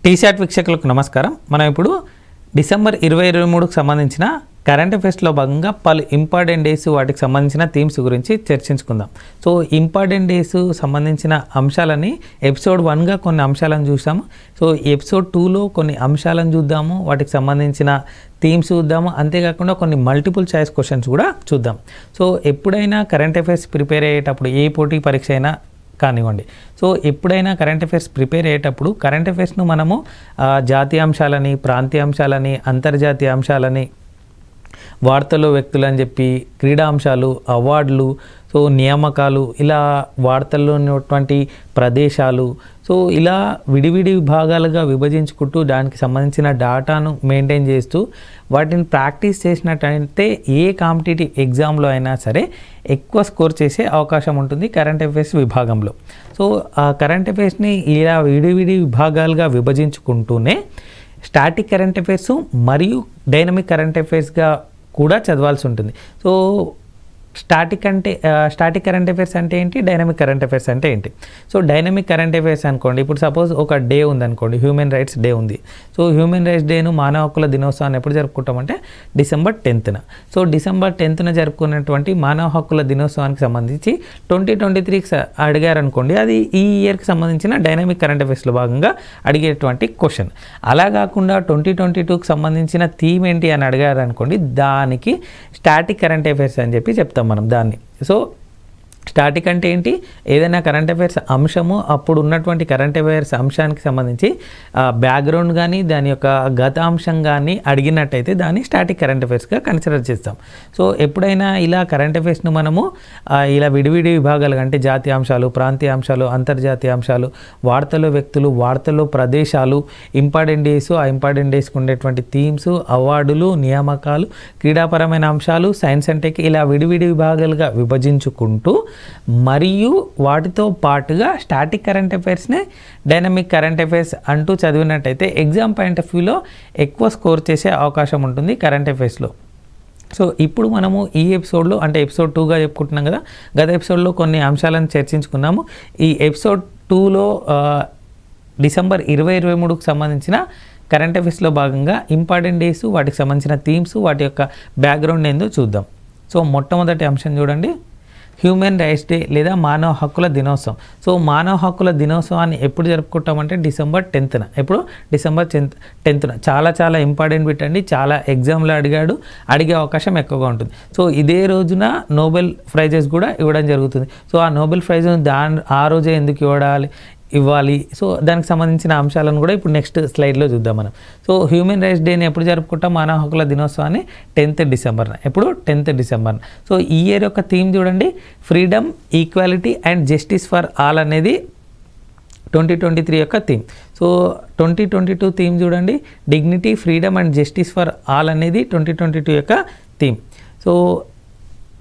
టీశాట్ వీక్షకులకు నమస్కారం. మనం ఇప్పుడు డిసెంబర్ 2023కు సంబంధించిన కరెంట్ అఫైర్స్లో భాగంగా పలు ఇంపార్టెంట్ డేస్ వాటికి సంబంధించిన థీమ్స్ గురించి చర్చించుకుందాం. సో ఇంపార్టెంట్ డేస్ సంబంధించిన అంశాలని ఎపిసోడ్ 1గా కొన్ని అంశాలను చూసాము. సో ఎపిసోడ్ 2లో కొన్ని అంశాలను చూద్దాము, వాటికి సంబంధించిన థీమ్స్ చూద్దాము. అంతేకాకుండా కొన్ని మల్టిపుల్ చాయిస్ క్వశ్చన్స్ కూడా చూద్దాం. సో ఎప్పుడైనా కరెంట్ అఫైర్స్ ప్రిపేర్ అయ్యేటప్పుడు ఏ పోటీ పరీక్ష అయినా కానివ్వండి, సో ఎప్పుడైనా కరెంట్ అఫైర్స్ ప్రిపేర్ అయ్యేటప్పుడు కరెంట్ అఫైర్స్ను మనము జాతీయ అంశాలని, ప్రాంతీయ అంశాలని, అంతర్జాతీయ అంశాలని, వార్తలు వ్యక్తులు అని చెప్పి, క్రీడా అంశాలు, అవార్డులు, సో నియామకాలు, ఇలా వార్తల్లో ఉన్నటువంటి ప్రదేశాలు, సో ఇలా విడివిడి విభాగాలుగా విభజించుకుంటూ దానికి సంబంధించిన డాటాను మెయింటైన్ చేస్తూ వాటిని ప్రాక్టీస్ చేసినట్టయితే ఏ కాంపిటేటివ్ ఎగ్జామ్లో అయినా సరే ఎక్కువ స్కోర్ చేసే అవకాశం ఉంటుంది కరెంట్ అఫైర్స్ విభాగంలో. సో ఆ కరెంట్ అఫైర్స్ని ఇలా విడివిడి విభాగాలుగా విభజించుకుంటూనే స్టాటిక్ కరెంట్ అఫైర్స్ మరియు డైనమిక్ కరెంట్ అఫైర్స్గా కూడా చదవాల్సి ఉంటుంది. సో స్టాటిక్ కరెంట్ అఫైర్స్ అంటే ఏంటి, డైనమిక్ కరెంట్ అఫైర్స్ అంటే ఏంటి? సో డైనమిక్ కరెంట్ అఫైర్స్ అనుకోండి, ఇప్పుడు సపోజ్ ఒక డే ఉందనుకోండి, హ్యూమన్ రైట్స్ డే ఉంది. సో హ్యూమన్ రైట్స్ డేను, మానవ హక్కుల దినోత్సవాన్ని ఎప్పుడు జరుపుకుంటామంటే డిసెంబర్ 10న. సో డిసెంబర్ 10న జరుపుకున్నటువంటి మానవ హక్కుల దినోత్సవానికి సంబంధించి 2023కి అడిగారు అనుకోండి, అది ఈ ఇయర్కి సంబంధించిన డైనమిక్ కరెంట్ అఫైర్స్లో భాగంగా అడిగేటువంటి క్వశ్చన్. అలా కాకుండా 2022కి సంబంధించిన థీమ్ ఏంటి అని అడిగారు అనుకోండి, దానికి స్టాటిక్ కరెంట్ అఫైర్స్ అని చెప్పి చెప్తాం మనం దాన్ని. సో స్టాటిక్ అంటే ఏంటి, ఏదైనా కరెంట్ అఫైర్స్ అంశము అప్పుడు ఉన్నటువంటి కరెంట్ అఫైర్స్ అంశానికి సంబంధించి బ్యాక్గ్రౌండ్ కానీ దాని యొక్క గత అంశం కానీ అడిగినట్టయితే దాన్ని స్టాటిక్ కరెంట్ అఫైర్స్గా కన్సిడర్ చేస్తాం. సో ఎప్పుడైనా ఇలా కరెంట్ అఫైర్స్ను మనము ఇలా విడివిడి విభాగాలుగా, అంటే జాతీయ అంశాలు, ప్రాంతీయ అంశాలు, అంతర్జాతీయ అంశాలు, వార్తలు వ్యక్తులు, వార్తలు ప్రదేశాలు, ఇంపార్టెంట్ డేస్, ఆ ఇంపార్టెంట్ డేస్కి ఉండేటువంటి థీమ్స్, అవార్డులు, నియామకాలు, క్రీడాపరమైన అంశాలు, సైన్స్ అండ్ టెక్, ఇలా విడివిడి విభాగాలుగా విభజించుకుంటూ మరియు వాటితో పాటుగా స్టాటిక్ కరెంట్ అఫైర్స్నే డైనమిక్ కరెంట్ అఫైర్స్ అంటూ చదివినట్టయితే ఎగ్జామ్ పాయింట్ ఆఫ్ వ్యూలో ఎక్కువ స్కోర్ చేసే అవకాశం ఉంటుంది కరెంట్ అఫైర్స్లో. సో ఇప్పుడు మనము ఈ ఎపిసోడ్లో, అంటే ఎపిసోడ్ 2గా చెప్పుకుంటున్నాం కదా, గత ఎపిసోడ్లో కొన్ని అంశాలను చర్చించుకున్నాము. ఈ ఎపిసోడ్ 2లో డిసెంబర్ 2023కు సంబంధించిన కరెంట్ అఫైర్స్లో భాగంగా ఇంపార్టెంట్ డేస్, వాటికి సంబంధించిన థీమ్స్, వాటి యొక్క బ్యాక్గ్రౌండ్ ఏందో చూద్దాం. సో మొట్టమొదటి అంశం చూడండి, హ్యూమన్ రైట్స్ డే లేదా మానవ హక్కుల దినోత్సవం. సో మానవ హక్కుల దినోత్సవాన్ని ఎప్పుడు జరుపుకుంటామంటే డిసెంబర్ 10న. ఎప్పుడు? డిసెంబర్ 10న. చాలా ఇంపార్టెంట్ బిట్ అండి, చాలా ఎగ్జామ్లో అడిగే అవకాశం ఎక్కువగా ఉంటుంది. సో ఇదే రోజున నోబెల్ ప్రైజెస్ కూడా ఇవ్వడం జరుగుతుంది. సో ఆ నోబెల్ ప్రైజ్ను ఆ రోజే ఎందుకు ఇవ్వాలి, సో దానికి సంబంధించిన అంశాలను కూడా ఇప్పుడు నెక్స్ట్ స్లైడ్లో చూద్దాం మనం. సో హ్యూమన్ రైట్స్ డేని ఎప్పుడు జరుపుకుంటాం, మానవ హక్కుల దినోత్సవాన్ని 10th డిసెంబర్న. ఎప్పుడు? 10th డిసెంబర్న. సో ఈ ఇయర్ యొక్క థీమ్ చూడండి, freedom, equality and justice for all అనేది 2023 యొక్క థీమ్. సో 2022 థీమ్ చూడండి, dignity, freedom and justice for all అనేది 2022 యొక్క theme. So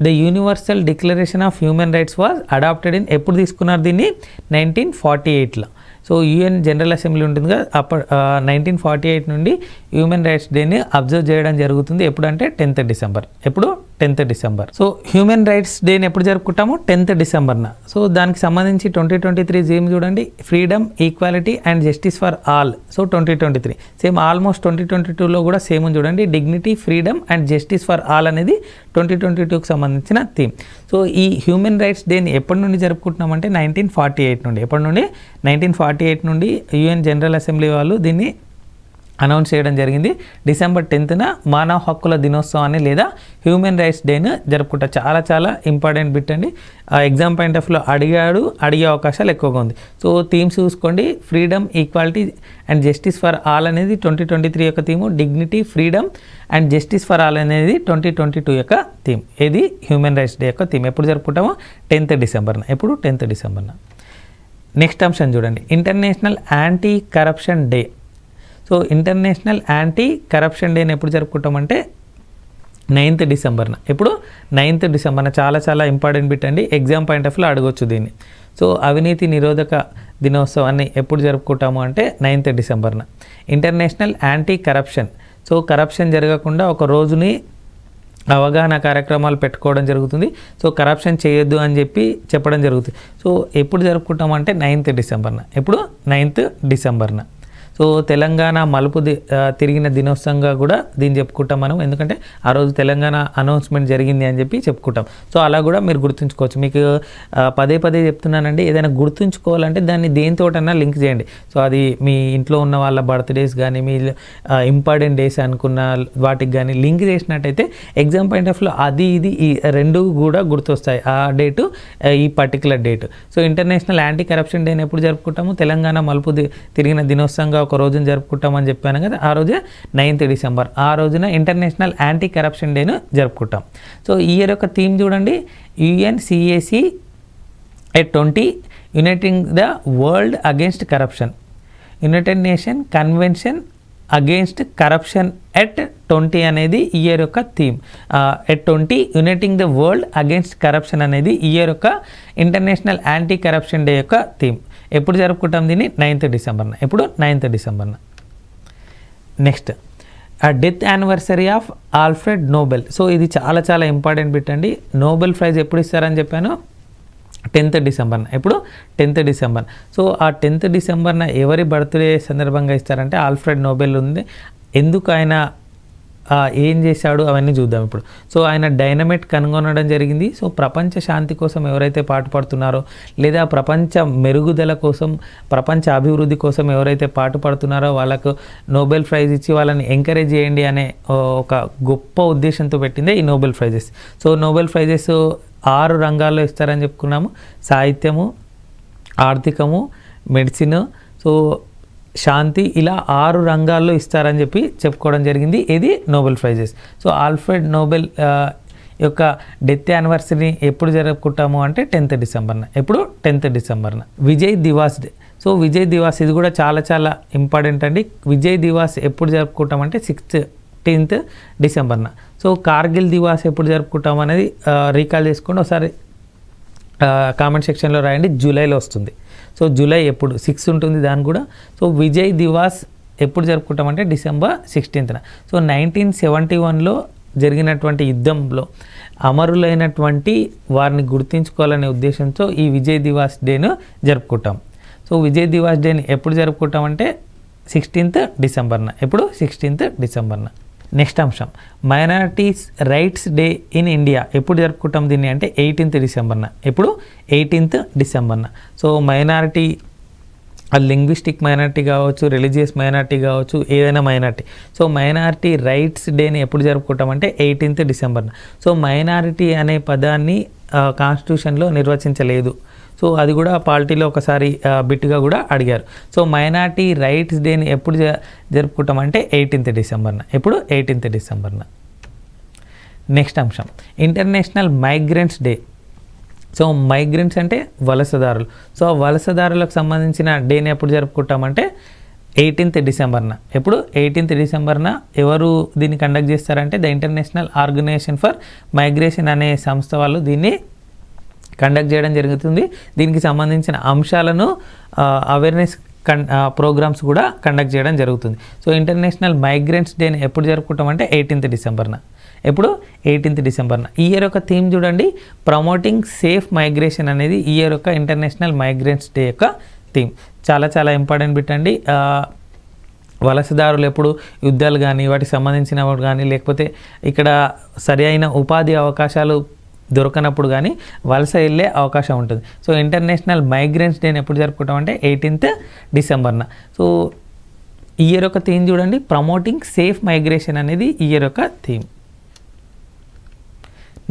the universal declaration of human rights was adopted in, ఎప్పుడు తీసుకున్నారు దీన్ని? 1948లో. సో యుఎన్ జనరల్ అసెంబ్లీ ఉంటుంది కదా, అప్పుడు 1948 నుండి హ్యూమన్ రైట్స్ డేని అబ్జర్వ్ చేయడం జరుగుతుంది. ఎప్పుడంటే 10th డిసెంబర్. ఎప్పుడు? 10th December. So human rights డేని ఎప్పుడు జరుపుకుంటాము? 10th డిసెంబర్న. సో దానికి సంబంధించి 2023 థీమ్ చూడండి, freedom, equality and justice for all. So 2023 same, almost 2022లో కూడా సేమ్ చూడండి, dignity, freedom and justice for all అనేది 2022కి సంబంధించిన థీమ్. సో ఈ హ్యూమన్ రైట్స్ డేని ఎప్పటి నుండి జరుపుకుంటున్నామంటే 1948 నుండి. ఎప్పటి నుండి? 1948 నుండి యుఎన్ జనరల్ అసెంబ్లీ వాళ్ళు దీన్ని అనౌన్స్ చేయడం జరిగింది. డిసెంబర్ 10న మానవ హక్కుల దినోత్సవాన్ని లేదా హ్యూమన్ రైట్స్ డేను జరుపుకుంటారు. చాలా ఇంపార్టెంట్ బిట్ అండి, ఎగ్జామ్ పాయింట్ ఆఫ్ వ్యూలో అడిగే అవకాశాలు ఎక్కువగా ఉంది. సో థీమ్స్ చూసుకోండి, freedom, equality and justice for all అనేది 2023 యొక్క theme, dignity, freedom and justice for all అనేది 2022 యొక్క థీమ్. ఇది హ్యూమన్ రైట్స్ డే యొక్క థీమ్. ఎప్పుడు జరుపుకుంటామో? 10th డిసెంబర్న. ఎప్పుడు? 10th డిసెంబర్న. నెక్స్ట్ అంశం చూడండి, international anti corruption day. So international anti corruption డేని ఎప్పుడు జరుపుకుంటామంటే 9th డిసెంబర్న. ఎప్పుడు? 9th డిసెంబర్న. చాలా ఇంపార్టెంట్ బిట్ అండి, ఎగ్జామ్ పాయింట్ ఆఫ్ వ్యూలో అడగొచ్చు దీన్ని. సో అవినీతి నిరోధక దినోత్సవాన్ని ఎప్పుడు జరుపుకుంటాము అంటే 9th డిసెంబర్న. International anti corruption. So corruption జరగకుండా ఒక రోజుని అవగాహన కార్యక్రమాలు పెట్టుకోవడం జరుగుతుంది. సో కరప్షన్ చేయొద్దు అని చెప్పడం జరుగుతుంది. సో ఎప్పుడు జరుపుకుంటామంటే 9th డిసెంబర్న. ఎప్పుడు? 9th డిసెంబర్న. సో తెలంగాణ మలుపు తిరిగిన దినోత్సవంగా కూడా దీన్ని చెప్పుకుంటాం మనం, ఎందుకంటే ఆ రోజు తెలంగాణ అనౌన్స్మెంట్ జరిగింది అని చెప్పి చెప్పుకుంటాం. సో అలా కూడా మీరు గుర్తుంచుకోవచ్చు. మీకు పదే పదే చెప్తున్నానండి, ఏదైనా గుర్తుంచుకోవాలంటే దాన్ని దేనితోటన్నా లింక్ చేయండి. సో అది మీ ఇంట్లో ఉన్న వాళ్ళ బర్త్డేస్ కానీ మీ ఇంపార్టెంట్ డేస్ అనుకున్న వాటికి కానీ లింక్ చేసినట్టయితే ఎగ్జామ్ పాయింట్ ఆఫ్ లో అది ఇది ఈ రెండు కూడా గుర్తొస్తాయి, ఆ డేటు ఈ particular date. So international anti corruption డేని ఎప్పుడు జరుపుకుంటాము? తెలంగాణ మలుపు తిరిగిన దినోత్సవంగా ఒక రోజున జరుపుకుంటామని చెప్పాను కదా, ఆ రోజే 9th డిసెంబర్. ఆ రోజున ఇంటర్నేషనల్ యాంటీ కరప్షన్ డేను జరుపుకుంటాం. సో ఈ ఇయర్ యొక్క థీమ్ చూడండి, UNCAC at 20 uniting the world against corruption, united nation convention against corruption at 20 అనేది ఈ ఇయర్ యొక్క theme. At 20 uniting the world against corruption అనేది ఈ ఇయర్ యొక్క ఇంటర్నేషనల్ యాంటీ కరప్షన్ డే యొక్క థీమ్. ఎప్పుడు జరుపుకుంటాం దీన్ని? 9th డిసెంబర్న. ఎప్పుడు? 9th డిసెంబర్న. Next death anniversary of Alfred Nobel. So ఇది చాలా చాలా ఇంపార్టెంట్ బిట్ అండి. నోబెల్ ప్రైజ్ ఎప్పుడు ఇస్తారని చెప్పాను? 10th డిసెంబర్న. ఎప్పుడు? 10th December. సో ఆ 10th డిసెంబర్న ఎవరి బర్త్డే సందర్భంగా ఇస్తారంటే ఆల్ఫ్రెడ్ నోబెల్ ఉంది. ఎందుకు ఆయన ఏం చేశాడు అవన్నీ చూద్దాం ఇప్పుడు. సో ఆయన డైనమైట్ కనుగొనడం జరిగింది. సో ప్రపంచ శాంతి కోసం ఎవరైతే పాటుపడుతున్నారో లేదా ప్రపంచ మెరుగుదల కోసం ప్రపంచ అభివృద్ధి కోసం ఎవరైతే పాటుపడుతున్నారో వాళ్ళకు నోబెల్ ప్రైజ్ ఇచ్చి వాళ్ళని ఎంకరేజ్ చేయండి అనే ఒక గొప్ప ఉద్దేశంతో పెట్టిందే ఈ Nobel prizes. So Nobel prices 6 రంగాల్లో ఇస్తారని చెప్పుకున్నాము, సాహిత్యము, ఆర్థికము, మెడిసిన్, సో శాంతి, ఇలా 6 రంగాల్లో ఇస్తారని చెప్పి చెప్పుకోవడం జరిగింది. ఇది Nobel prizes. So Alfred Nobel యొక్క డెత్ యానివర్సరీ ఎప్పుడు జరుపుకుంటాము అంటే 10th డిసెంబర్న. ఎప్పుడు? 10th డిసెంబర్న. విజయ్ దివాస్ డే. సో విజయ్ దివాస్ ఇది కూడా చాలా చాలా ఇంపార్టెంట్ అండి. విజయ్ దివాస్ ఎప్పుడు జరుపుకుంటామంటే 16th డిసెంబర్న. సో కార్గిల్ దివాస్ ఎప్పుడు జరుపుకుంటాం అనేది రీకాల్ చేసుకోండి ఒకసారి, కామెంట్ సెక్షన్లో రాయండి. జూలైలో వస్తుంది. సో జూలై ఎప్పుడు? 6 ఉంటుంది దాని కూడా. సో విజయ్ దివాస్ ఎప్పుడు జరుపుకుంటామంటే December 16th. సో 1971లో జరిగినటువంటి యుద్ధంలో అమరులైనటువంటి వారిని గుర్తించుకోవాలనే ఉద్దేశంతో ఈ విజయ్ దివాస్ డేను జరుపుకుంటాం. సో విజయ్ దివాస్ డేని ఎప్పుడు జరుపుకుంటామంటే 16th డిసెంబర్న. ఎప్పుడు? 16th డిసెంబర్న. నెక్స్ట్ అంశం minorities rights day in India. ఎప్పుడు జరుపుకుంటాం దీన్ని అంటే 18th డిసెంబర్న. ఎప్పుడు? 18th డిసెంబర్న. సో మైనారిటీ, లింగ్విస్టిక్ మైనారిటీ కావచ్చు, రిలీజియస్ మైనారిటీ కావచ్చు, ఏదైనా మైనారిటీ. సో మైనారిటీ రైట్స్ డేని ఎప్పుడు జరుపుకుంటామంటే 18th డిసెంబర్న. సో మైనారిటీ అనే పదాన్ని కాన్స్టిట్యూషన్లో నిర్వచించలేదు. సో అది కూడా పాలిటీలో ఒకసారి బిట్గా కూడా అడిగారు. సో మైనారిటీ రైట్స్ డేని ఎప్పుడు జరుపుకుంటామంటే 18th డిసెంబర్న. ఎప్పుడు? 18th డిసెంబర్న. నెక్స్ట్ అంశం international migrants day. So migrants అంటే వలసదారులు. సో వలసదారులకు సంబంధించిన డేని ఎప్పుడు జరుపుకుంటామంటే 18th డిసెంబర్న. ఎప్పుడు? 18th డిసెంబర్న. ఎవరు దీన్ని కండక్ట్ చేస్తారంటే the international organization for migration అనే సంస్థ వాళ్ళు దీన్ని కండక్ట్ చేయడం జరుగుతుంది. దీనికి సంబంధించిన అంశాలను అవేర్నెస్ ప్రోగ్రామ్స్ కూడా కండక్ట్ చేయడం జరుగుతుంది. సో ఇంటర్నేషనల్ మైగ్రెంట్స్ డేని ఎప్పుడు జరుపుకుంటామంటే 18th డిసెంబర్న. ఎప్పుడు? 18th డిసెంబర్న. ఈ ఇయర్ యొక్క థీమ్ చూడండి, ప్రమోటింగ్ సేఫ్ మైగ్రేషన్ అనేది ఈ ఇయర్ యొక్క ఇంటర్నేషనల్ మైగ్రెంట్స్ డే యొక్క థీమ్. చాలా చాలా ఇంపార్టెంట్ బిట్ అండి. వలసదారులు ఎప్పుడు యుద్ధాలు కానీ వాటికి సంబంధించిన కానీ లేకపోతే ఇక్కడ సరి అయిన ఉపాధి అవకాశాలు దొరకనప్పుడు కానీ వలస వెళ్ళే అవకాశం ఉంటుంది. సో ఇంటర్నేషనల్ మైగ్రెంట్స్ డేని ఎప్పుడు జరుపుకుంటామంటే 18th డిసెంబర్న. సో ఈ ఇయర్ యొక్క థీమ్ చూడండి, ప్రమోటింగ్ సేఫ్ మైగ్రేషన్ అనేది ఈ ఇయర్ యొక్క theme.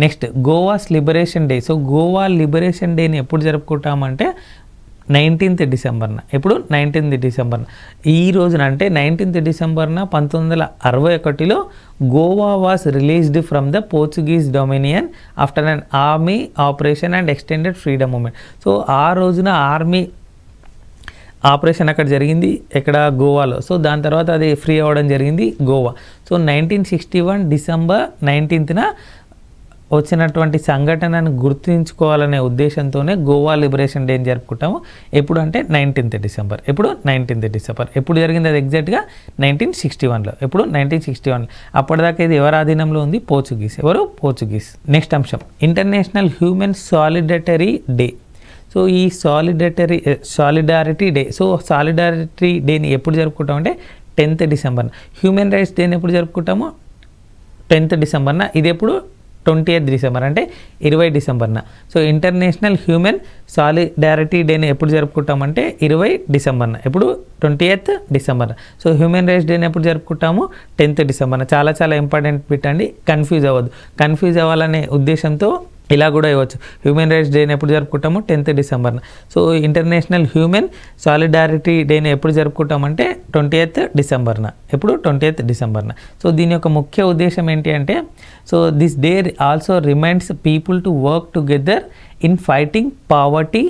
Next guavas liberation day. So Goa liberation డేని ఎప్పుడు జరుపుకుంటామంటే 19th డిసెంబర్న. ఎప్పుడు? 19th డిసెంబర్న. ఈ రోజున అంటే 19th డిసెంబర్న 1961లో Goa was released from the Portuguese dominion after an army operation and extended freedom movement. So ఆ రోజున ఆర్మీ ఆపరేషన్ అక్కడ జరిగింది, ఎక్కడ? గోవాలో. సో దాని తర్వాత అది ఫ్రీ అవ్వడం జరిగింది గోవా. సో 1961 December 19th వచ్చినటువంటి సంఘటనను గుర్తుంచుకోవాలనే ఉద్దేశంతోనే గోవా లిబరేషన్ డేని జరుపుకుంటాము. ఎప్పుడు అంటే 19th డిసెంబర్. ఎప్పుడు? 19th December. ఎప్పుడు జరిగింది అది ఎగ్జాక్ట్గా? 1961లో. ఎప్పుడు? 1961. అప్పటిదాకా ఇది ఎవరి ఆధీనంలో ఉంది? పోర్చుగీస్. ఎవరు? పోర్చుగీస్. నెక్స్ట్ అంశం ఇంటర్నేషనల్ హ్యూమన్ సాలిడటరీ డే. సో ఈ సాలిడారిటీ డే, సో సాలిడారిటీ డేని ఎప్పుడు జరుపుకుంటాం అంటే 10th డిసెంబర్న. హ్యూమన్ రైట్స్ డేని ఎప్పుడు జరుపుకుంటాము 10th డిసెంబర్న. ఇది ఎప్పుడు 20th డిసెంబర్ అంటే 20 డిసెంబర్న. సో ఇంటర్నేషనల్ హ్యూమన్ సాలిడారిటీ డేని ఎప్పుడు జరుపుకుంటామంటే 20 డిసెంబర్న. ఎప్పుడు 20th డిసెంబర్న. సో హ్యూమన్ రైట్స్ డేని ఎప్పుడు జరుపుకుంటాము 10th డిసెంబర్న. చాలా చాలా ఇంపార్టెంట్ పెట్టండి, కన్ఫ్యూజ్ అవ్వద్దు. కన్ఫ్యూజ్ అవ్వాలనే ఉద్దేశంతో ఇలా కూడా ఇవ్వచ్చు. హ్యూమన్ రైట్స్ డేని ఎప్పుడు జరుపుకుంటాము 10th డిసెంబర్న. సో ఇంటర్నేషనల్ హ్యూమన్ సాలిడారిటీ డేని ఎప్పుడు జరుపుకుంటామంటే 20th డిసెంబర్న. ఎప్పుడు 20th డిసెంబర్న. సో దీని యొక్క ముఖ్య ఉద్దేశం ఏంటి అంటే, so this day also reminds people to work together in fighting poverty.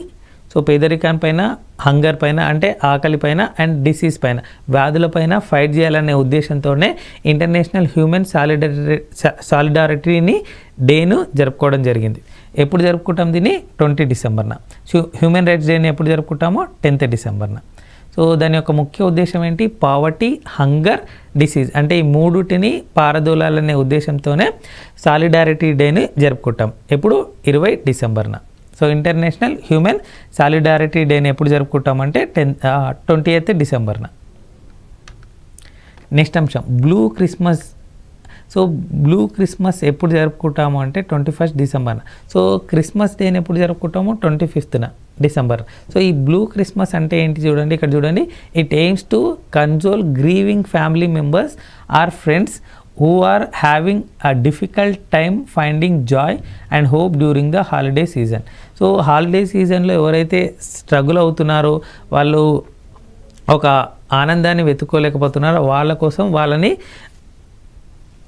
So పేదరికాన్ పైన, హంగర్ పైన అంటే ఆకలి పైన, అండ్ డిసీజ్ పైన, వ్యాధుల పైన ఫైట్ చేయాలనే ఉద్దేశంతోనే ఇంటర్నేషనల్ హ్యూమన్ సాలిడారిటీని డేను జరుపుకోవడం జరిగింది. ఎప్పుడు జరుపుకుంటాం దీన్ని 20 డిసెంబర్న. హ్యూమన్ రైట్స్ డేని ఎప్పుడు జరుపుకుంటామో 10th డిసెంబర్న. సో దాని యొక్క ముఖ్య ఉద్దేశం ఏంటి, పావర్టీ, హంగర్, డిసీజ్ అంటే ఈ మూడుటిని పారదోలాలనే ఉద్దేశంతోనే సాలిడారిటీ డేని జరుపుకుంటాం. ఎప్పుడు 20 డిసెంబర్న. సో ఇంటర్నేషనల్ హ్యూమన్ సాలిడారిటీ డేని ఎప్పుడు జరుపుకుంటామంటే 20th డిసెంబర్న. నెక్స్ట్ అంశం blue Christmas. So blue Christmas ఎప్పుడు జరుపుకుంటాము అంటే 21st డిసెంబర్న. సో క్రిస్మస్ డేని ఎప్పుడు జరుపుకుంటాము 25th డిసెంబర్. సో ఈ బ్లూ క్రిస్మస్ అంటే ఏంటి చూడండి, ఇక్కడ చూడండి. It aims to console grieving family members or friends who are having a difficult time finding joy and hope during the holiday season. So holiday సీజన్లో ఎవరైతే స్ట్రగుల్ అవుతున్నారో, వాళ్ళు ఒక ఆనందాన్ని వెతుక్కోలేకపోతున్నారో వాళ్ళ కోసం వాళ్ళని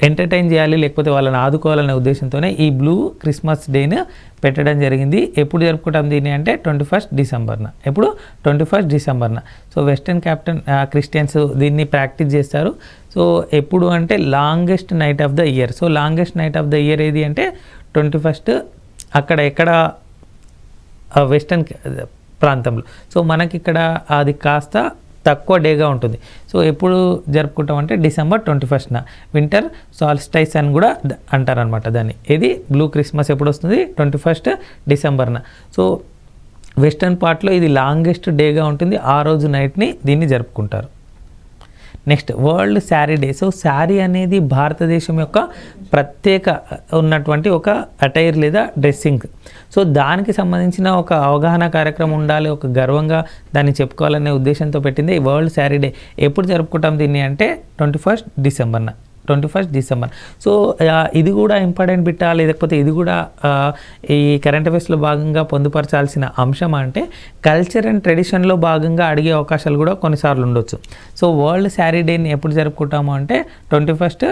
ఎంటర్టైన్ చేయాలి, లేకపోతే వాళ్ళని ఆదుకోవాలనే ఉద్దేశంతోనే ఈ బ్లూ క్రిస్మస్ డేని పెట్టడం జరిగింది. ఎప్పుడు జరుపుకుంటాం దీన్ని అంటే 21st డిసెంబర్న. ఎప్పుడు 21st డిసెంబర్న. సో వెస్టర్న్ క్రిస్టియన్స్ దీన్ని ప్రాక్టీస్ చేస్తారు. సో ఎప్పుడు అంటే longest knight of the year. So longest knight of the year ఏది అంటే 21st. అక్కడ ఎక్కడ వెస్టర్న్ ప్రాంతంలో. సో మనకి ఇక్కడ అది కాస్త తక్కువ డేగా ఉంటుంది. సో ఎప్పుడు జరుపుకుంటాం అంటే December 21st వింటర్ సాల్స్టైస్ అని కూడా అంటారనమాట దాన్ని. ఇది బ్లూ క్రిస్మస్ ఎప్పుడు వస్తుంది 21st డిసెంబర్న. సో వెస్టర్న్ పార్ట్లో ఇది లాంగెస్ట్ డేగా ఉంటుంది. ఆ రోజు నైట్ని దీన్ని జరుపుకుంటారు. Next world sari day. So sari అనేది భారతదేశం యొక్క ప్రత్యేక ఉన్నటువంటి ఒక అటైర్ లేదా డ్రెస్సింగ్. సో దానికి సంబంధించిన ఒక అవగాహన కార్యక్రమం ఉండాలి, ఒక గర్వంగా దాన్ని చెప్పుకోవాలనే ఉద్దేశంతో పెట్టింది ఈ వరల్డ్ శారీ డే. ఎప్పుడు జరుపుకుంటాం దీన్ని అంటే 21st డిసెంబర్న. 21st December. సో ఇది కూడా ఇంపార్టెంట్ బిట్టా, లేకపోతే ఇది కూడా ఈ కరెంట్ అఫైర్స్లో భాగంగా పొందుపరచాల్సిన అంశం అంటే కల్చర్ అండ్ ట్రెడిషన్లో భాగంగా అడిగే అవకాశాలు కూడా కొన్నిసార్లు ఉండొచ్చు. సో వరల్డ్ శారీ డేని ఎప్పుడు జరుపుకుంటాము అంటే 21st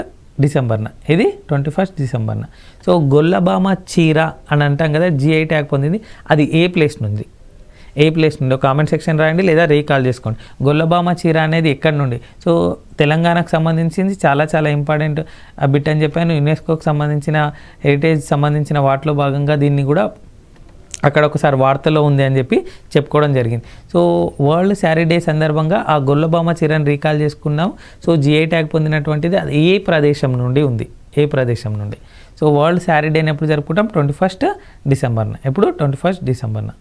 డిసెంబర్న. ఇది 21st డిసెంబర్న. సో గొల్లబామ చీర అని అంటాం కదా, GI ట్యాగ్ పొందింది. అది ఏ ప్లేస్ నుండి కామెంట్ సెక్షన్ రాయండి లేదా రీకాల్ చేసుకోండి. గొల్లబామ చీర అనేది ఎక్కడి నుండి? సో తెలంగాణకు సంబంధించింది చాలా చాలా ఇంపార్టెంట్ బిట్ అని చెప్పాను. యునెస్కోకి సంబంధించిన హెరిటేజ్ సంబంధించిన వాటిలో భాగంగా దీన్ని కూడా అక్కడ ఒకసారి వార్తలో ఉంది అని చెప్పి చెప్పుకోవడం జరిగింది. సో వరల్డ్ శారీ డే సందర్భంగా ఆ గొల్లబామ చీరను రీకాల్ చేసుకున్నాం. సో GI ట్యాగ్ పొందినటువంటిది అది ఏ ప్రదేశం నుండి ఉంది, ఏ ప్రదేశం నుండి. సో వరల్డ్ శారీ డేని ఎప్పుడు జరుపుకుంటాం 21st డిసెంబర్న. ఎప్పుడు 21st డిసెంబర్న.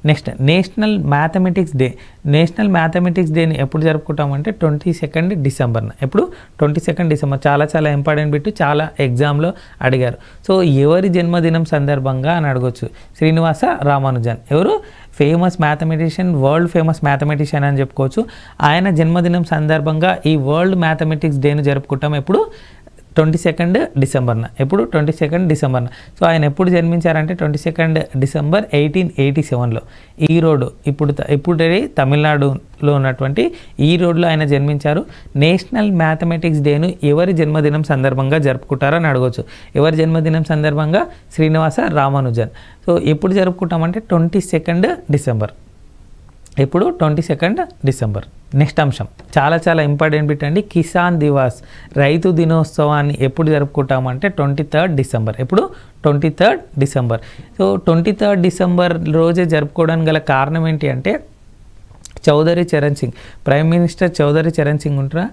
Next national mathematics day. National mathematics డేని ఎప్పుడు జరుపుకుంటామంటే 22nd డిసెంబర్న. ఎప్పుడు 22nd డిసెంబర్. చాలా చాలా ఇంపార్టెంట్ బిట్టు, చాలా ఎగ్జామ్లో అడిగారు. సో ఎవరి జన్మదినం సందర్భంగా అని అడగొచ్చు. శ్రీనివాస రామానుజన్. ఎవరు? Famous mathematician, world famous mathematician అని చెప్పుకోవచ్చు. ఆయన జన్మదినం సందర్భంగా ఈ వరల్డ్ మ్యాథమెటిక్స్ డేను జరుపుకుంటాం. ఎప్పుడు 22nd డిసెంబర్న. ఎప్పుడు 22nd డిసెంబర్న. సో ఆయన ఎప్పుడు జన్మించారంటే 22nd డిసెంబర్ 1887లో ఈరోడ్, ఇప్పుడు తమిళనాడులో ఉన్నటువంటి ఈరోడ్లో ఆయన జన్మించారు. నేషనల్ మ్యాథమెటిక్స్ డేను ఎవరి జన్మదినం సందర్భంగా జరుపుకుంటారని అడగవచ్చు. ఎవరి జన్మదినం సందర్భంగా? శ్రీనివాస రామానుజన్. సో ఎప్పుడు జరుపుకుంటామంటే 22nd డిసెంబర్. ఇప్పుడు 22nd డిసెంబర్. నెక్స్ట్ అంశం చాలా చాలా ఇంపార్టెంట్ బిట్ అండి. కిసాన్ దివాస్, రైతు దినోత్సవాన్ని ఎప్పుడు జరుపుకుంటామంటే 23rd డిసెంబర్. ఎప్పుడు 23rd December. So 23rd December రోజే జరుపుకోవడానికి గల కారణం ఏంటి అంటే చౌదరి చరణ్ సింగ్, ప్రైమ్ మినిస్టర్ చౌదరి చరణ్ సింగ్ ఉంటారా,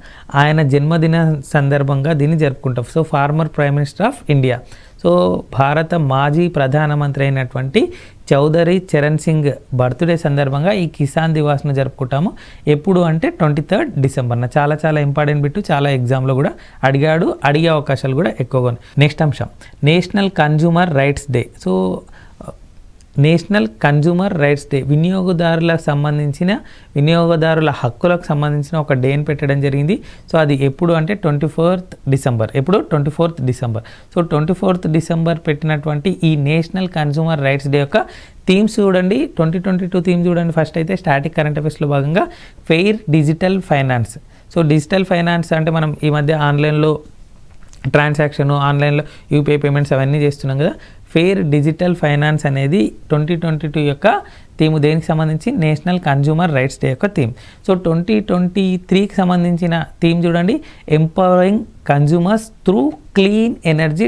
ఆయన జన్మదిన సందర్భంగా దీన్ని జరుపుకుంటాం. So former prime minister of India. So భారత మాజీ ప్రధానమంత్రి అయినటువంటి చౌదరి చరణ్ సింగ్ బర్త్డే సందర్భంగా ఈ కిసాన్ దివాస్ను జరుపుకుంటాము. ఎప్పుడు అంటే 23 డిసెంబర్న. చాలా చాలా ఇంపార్టెంట్ బిట్టు, చాలా ఎగ్జామ్లో కూడా అడిగే అవకాశాలు కూడా ఎక్కువగా ఉన్నాయి. నెక్స్ట్ అంశం national consumer rights day. So national consumer rights day వినియోగదారుల హక్కులకు సంబంధించిన ఒక డేని పెట్టడం జరిగింది. సో అది ఎప్పుడు అంటే 24th డిసెంబర్. ఎప్పుడు 24th December. So 24th December పెట్టినటువంటి ఈ నేషనల్ కన్జ్యూమర్ రైట్స్ డే యొక్క థీమ్స్ చూడండి. 2022 థీమ్ చూడండి. ఫస్ట్ అయితే స్టాటిక్ కరెంట్ అఫైర్స్లో భాగంగా fair digital finance. So digital finance అంటే మనం ఈ మధ్య ఆన్లైన్లో ట్రాన్సాక్షన్, ఆన్లైన్లో యూపీఐ పేమెంట్స్ అవన్నీ చేస్తున్నాం కదా. ఫెయిర్ డిజిటల్ ఫైనాన్స్ అనేది 2022 యొక్క థీమ్. దేనికి సంబంధించి? నేషనల్ కన్జ్యూమర్ రైట్స్ డే యొక్క థీమ్. సో 2023కి సంబంధించిన థీమ్ చూడండి, empowering consumers through clean energy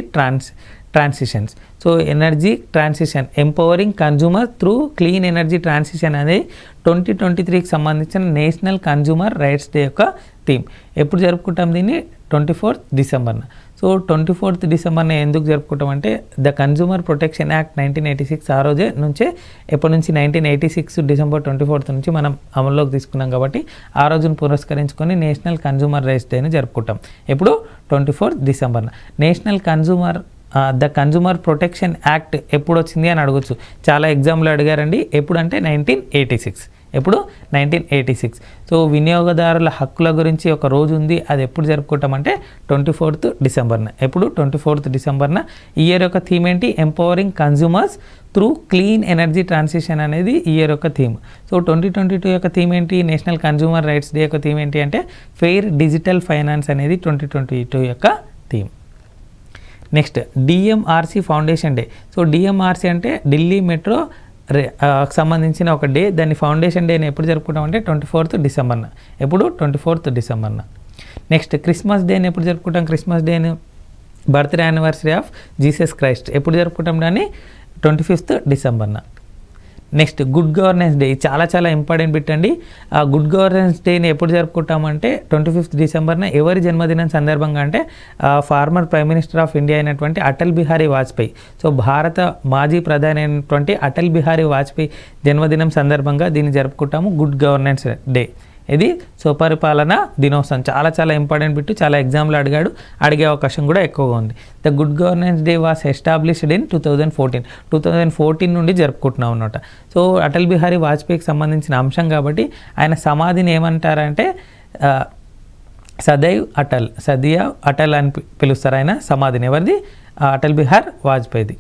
transitions. So energy transition, empowering consumer through clean energy transition అనేది 2023కి సంబంధించిన నేషనల్ కన్జ్యూమర్ రైట్స్ డే యొక్క థీమ్. ఎప్పుడు జరుపుకుంటాం దీన్ని? 24th డిసెంబర్న. సో 24th డిసెంబర్న ఎందుకు జరుపుకుంటాం అంటే ద కన్జ్యూమర్ ప్రొటెక్షన్ యాక్ట్ 1986 ఆ రోజే నుంచే, ఎప్పటి నుంచి 1986 డిసెంబర్ 24th నుంచి మనం అమల్లోకి తీసుకున్నాం కాబట్టి ఆ రోజును పురస్కరించుకొని నేషనల్ కన్జ్యూమర్ రైట్స్ డేని జరుపుకుంటాం. ఎప్పుడు? 24th డిసెంబర్న. National the consumer protection act ఎప్పుడు వచ్చింది అని అడగచ్చు. చాలా ఎగ్జామ్లో అడిగారండి. ఎప్పుడు అంటే 1986. ఎప్పుడు? 1986. సో వినియోగదారుల హక్కుల గురించి ఒక రోజు ఉంది. అది ఎప్పుడు జరుపుకుంటామంటే 24th డిసెంబర్న. ఎప్పుడు? 24th డిసెంబర్న. ఈ ఇయర్ యొక్క థీమ్ ఏంటి? Empowering consumers through clean energy transition అనేది ఈ ఇయర్ యొక్క థీమ్. సో 2022 యొక్క థీమ్ ఏంటి? నేషనల్ కన్జ్యూమర్ రైట్స్ డే యొక్క థీమ్ ఏంటి అంటే ఫెయిర్ డిజిటల్ ఫైనాన్స్ అనేది 2022 యొక్క theme. Next DMRC foundation day. So DMRC అంటే ఢిల్లీ మెట్రో సంబంధించిన ఒక డే. దాన్ని ఫౌండేషన్ డేని ఎప్పుడు జరుపుకుంటాం అంటే 24th డిసెంబర్న. ఎప్పుడు? 24th డిసెంబర్న. నెక్స్ట్ క్రిస్మస్ డేని ఎప్పుడు జరుపుకుంటాం? క్రిస్మస్ డేని birthday anniversary of Jesus Christ. ఎప్పుడు జరుపుకుంటాం దాన్ని? 25th డిసెంబర్న. Next good governance day. చాలా చాలా ఇంపార్టెంట్ బిట్ అండి. ఆ గుడ్ గవర్నెన్స్ డేని ఎప్పుడు జరుపుకుంటామంటే 25th డిసెంబర్న. ఎవరి జన్మదినం సందర్భంగా అంటే farmer prime minister of India అయినటువంటి అటల్ బిహారీ వాజ్పేయి. సో భారత మాజీ ప్రధాని అయినటువంటి అటల్ బిహారీ వాజ్పేయి జన్మదినం సందర్భంగా దీన్ని జరుపుకుంటాము గుడ్ గవర్నెన్స్ డే. ఇది సుపరిపాలన దినోత్సవం. చాలా చాలా ఇంపార్టెంట్ బిట్టు, చాలా ఎగ్జామ్లో అడిగే అవకాశం కూడా ఎక్కువగా ఉంది. The good governance day was established in 2014 నుండి జరుపుకుంటున్నాం అన్నమాట. సో అటల్ బిహారీ వాజ్పేయికి సంబంధించిన అంశం కాబట్టి ఆయన సమాధిని ఏమంటారంటే సదైవ్ అటల్ అని పిలుస్తారు ఆయన సమాధిని. ఎవరిది? అటల్ బిహార్ వాజ్పేయిది.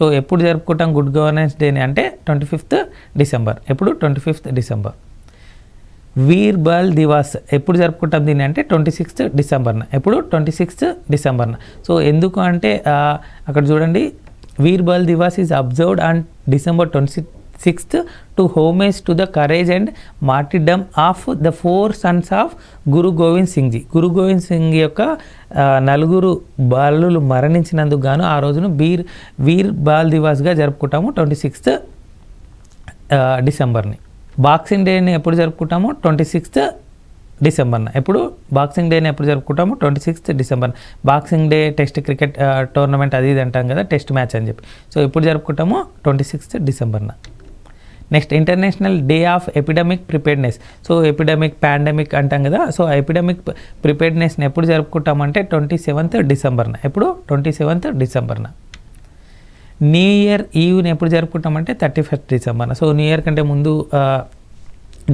సో ఎప్పుడు జరుపుకుంటాం గుడ్ గవర్నెన్స్ డేని అంటే 25th డిసెంబర్. ఎప్పుడు? 25th December. వీర్ బాల్ దివాస్ ఎప్పుడు జరుపుకుంటాం దీన్ని అంటే 26th డిసెంబర్న. ఎప్పుడు? 26th డిసెంబర్న. సో ఎందుకు అంటే అక్కడ చూడండి, Veer Bal Diwas is observed on December 26th to homage to the courage and martyrdom of the 4 sons of Guru Gobind Singh ji. Guru Gobind Singh యొక్క 4 బాలులు మరణించినందుకు గాను ఆ రోజును వీర్ బాల్ దివాస్గా జరుపుకుంటాము 26th డిసెంబర్ని. బాక్సింగ్ డేని ఎప్పుడు జరుపుకుంటాము? 26th డిసెంబర్న. ఎప్పుడు? బాక్సింగ్ డేని ఎప్పుడు జరుపుకుంటాము? 26th December. Boxing day test cricket tournament అది ఇది అంటాం కదా, టెస్ట్ మ్యాచ్ అని చెప్పి. సో ఎప్పుడు జరుపుకుంటాము? 26th డిసెంబర్న. Next international day of epidemic preparedness. So epidemic pandemic అంటాం కదా. సో ఎపిడమిక్ ప్రిపేర్డ్నెస్ని ఎప్పుడు జరుపుకుంటామంటే 27th డిసెంబర్న. ఎప్పుడు? 27th డిసెంబర్న. న్యూ ఇయర్ ఈవ్ని ఎప్పుడు జరుపుకుంటామంటే 31st డిసెంబర్న. సో న్యూ ఇయర్ కంటే ముందు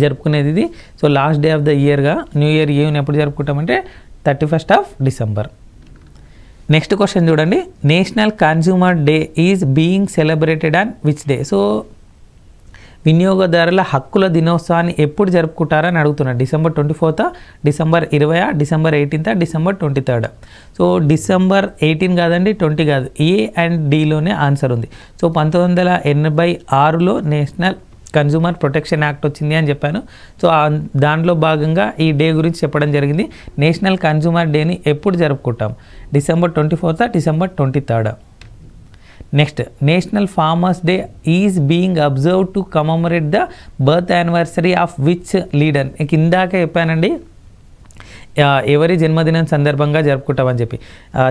జరుపుకునేది ఇది. So last day of the ఇయర్గా న్యూ ఇయర్ ఈవ్ని ఎప్పుడు జరుపుకుంటామంటే 31st డిసెంబర్. నెక్స్ట్ క్వశ్చన్ చూడండి, national consumer day is being celebrated on which day. So వినియోగదారుల హక్కుల దినోత్సవాన్ని ఎప్పుడు జరుపుకుంటారని అడుగుతున్నారు. December 24th, December 20, December 18, December 23. So December 18 కాదండి, 20 కాదు, ఏ అండ్ డిలోనే ఆన్సర్ ఉంది. సో 1986లో నేషనల్ కన్జ్యూమర్ ప్రొటెక్షన్ యాక్ట్ వచ్చింది అని చెప్పాను. సో దాంట్లో భాగంగా ఈ డే గురించి చెప్పడం జరిగింది. నేషనల్ కన్జ్యూమర్ డేని ఎప్పుడు జరుపుకుంటాం? December 24th, December 23. Next national farmers day is being observe to commemorate the birth anniversary of which leader. ఇందాక చెప్పానండి ఎవరి జన్మదినం సందర్భంగా జరుపుకుంటామని చెప్పి.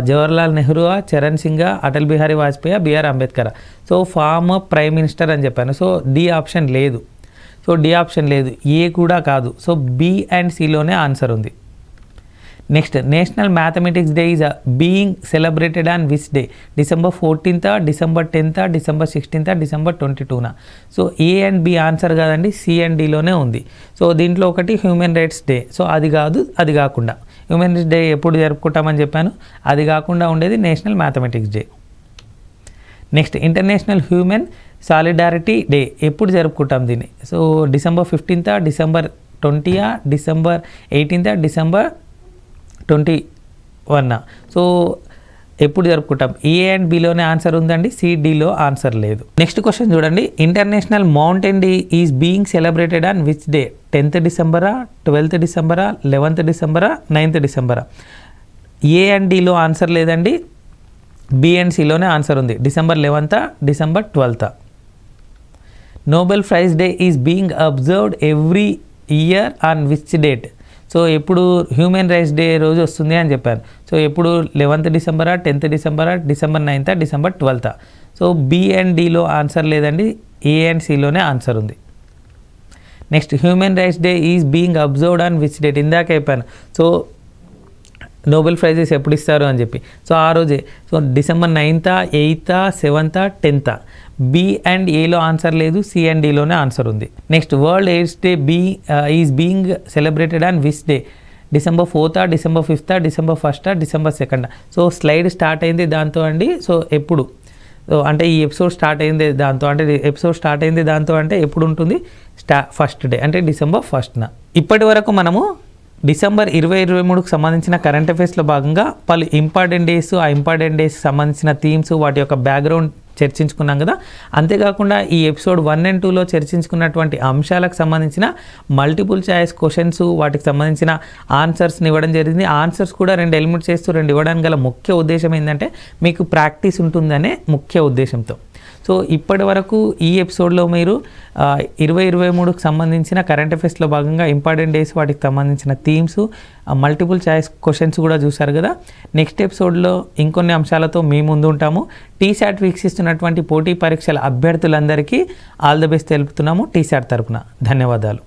Jawaharlal Nehru, Charan Singh, Atal Bihari Vajpayee, BR Ambedkar. So former prime minister అని చెప్పాను. సో డి ఆప్షన్ లేదు. సో డి ఆప్షన్ లేదు, ఏ కూడా కాదు. సో బి అండ్ సిలోనే ఆన్సర్ ఉంది. Next national mathematics day is being celebrated on which day? December 14th, December 10th, December 16th, December 22న. So A and B answer కాదండి, C and డిలోనే ఉంది. So దీంట్లో ఒకటి హ్యూమన్ రైట్స్ డే. సో అది కాదు, అది కాకుండా హ్యూమన్ రైట్స్ డే ఎప్పుడు జరుపుకుంటామని చెప్పాను, అది కాకుండా ఉండేది national mathematics day. Next international human solidarity day ఎప్పుడు జరుపుకుంటాం దీన్ని? So December 15th, December 20th, December 18th, December 21. So ఎప్పుడు జరుపుకుంటాం? ఏ అండ్ బిలోనే ఆన్సర్ ఉందండి, సిడిలో ఆన్సర్ లేదు. నెక్స్ట్ క్వశ్చన్ చూడండి. International mountain day is being celebrated on which day? 10th December, 12th December, 11th December, 9th December. A and డిలో answer లేదండి, B and సిలోనే ఆన్సర్ ఉంది. December 11th, December 12th. Nobel prize day is being observed every year on which date? So ఎప్పుడు human rights day రోజు వస్తుంది అని చెప్పాను. So ఎప్పుడు 11th December, 10th December, December 9th, December 12th. So B and డిలో answer లేదండి, A and సిలోనే answer ఉంది. Next human rights day is being observed on which date? ఇందాక చెప్పాను. సో నోబెల్ ప్రైజెస్ ఎప్పుడు ఇస్తారు అని చెప్పి. సో ఆ రోజే. So December 9th, 8th, 7th, 10th. B and ఏలో ఆన్సర్ లేదు, సి అండ్ డిలోనే ఆన్సర్ ఉంది. Next world AIDS day is being celebrated on which day? December 4th, December 5th, December 1st, December 2nd. So slide start అయింది దాంతో అండి. So ఎప్పుడు? So అంటే ఈ ఎపిసోడ్ స్టార్ట్ అయింది దాంతో, అంటే ఎపిసోడ్ స్టార్ట్ అయింది దాంతో అంటే ఎప్పుడు ఉంటుంది? ఫస్ట్ డే అంటే December 1st. ఇప్పటి వరకు మనము December 2023కు సంబంధించిన కరెంట్ అఫైర్స్లో భాగంగా పలు ఇంపార్టెంట్ డేస్, ఆ ఇంపార్టెంట్ డేస్ సంబంధించిన థీమ్స్, వాటి యొక్క బ్యాక్గ్రౌండ్ చర్చించుకున్నాం కదా. అంతేకాకుండా ఈ ఎపిసోడ్ 1 and 2లో చర్చించుకున్నటువంటి అంశాలకు సంబంధించిన మల్టిపుల్ చాయిస్ క్వశ్చన్స్, వాటికి సంబంధించిన ఆన్సర్స్ని ఇవ్వడం జరిగింది. ఆన్సర్స్ కూడా 2 ఎలిమినేట్ చేస్తూ 2 ఇవ్వడానికి గల ముఖ్య ఉద్దేశం ఏంటంటే మీకు ప్రాక్టీస్ ఉంటుందనే ముఖ్య ఉద్దేశంతో. సో ఇప్పటి వరకు ఈ ఎపిసోడ్లో మీరు 2023కు సంబంధించిన కరెంట్ అఫైర్స్లో భాగంగా ఇంపార్టెంట్ డేస్, వాటికి సంబంధించిన థీమ్స్, మల్టిపుల్ చాయిస్ క్వశ్చన్స్ కూడా చూశారు కదా. నెక్స్ట్ ఎపిసోడ్లో ఇంకొన్ని అంశాలతో మీ ముందు ఉంటాము. టీశాట్ వీక్షిస్తున్నటువంటి పోటీ పరీక్షల అభ్యర్థులందరికీ ఆల్ ద బెస్ట్ తెలుపుతున్నాము టీశాట్ తరపున. ధన్యవాదాలు.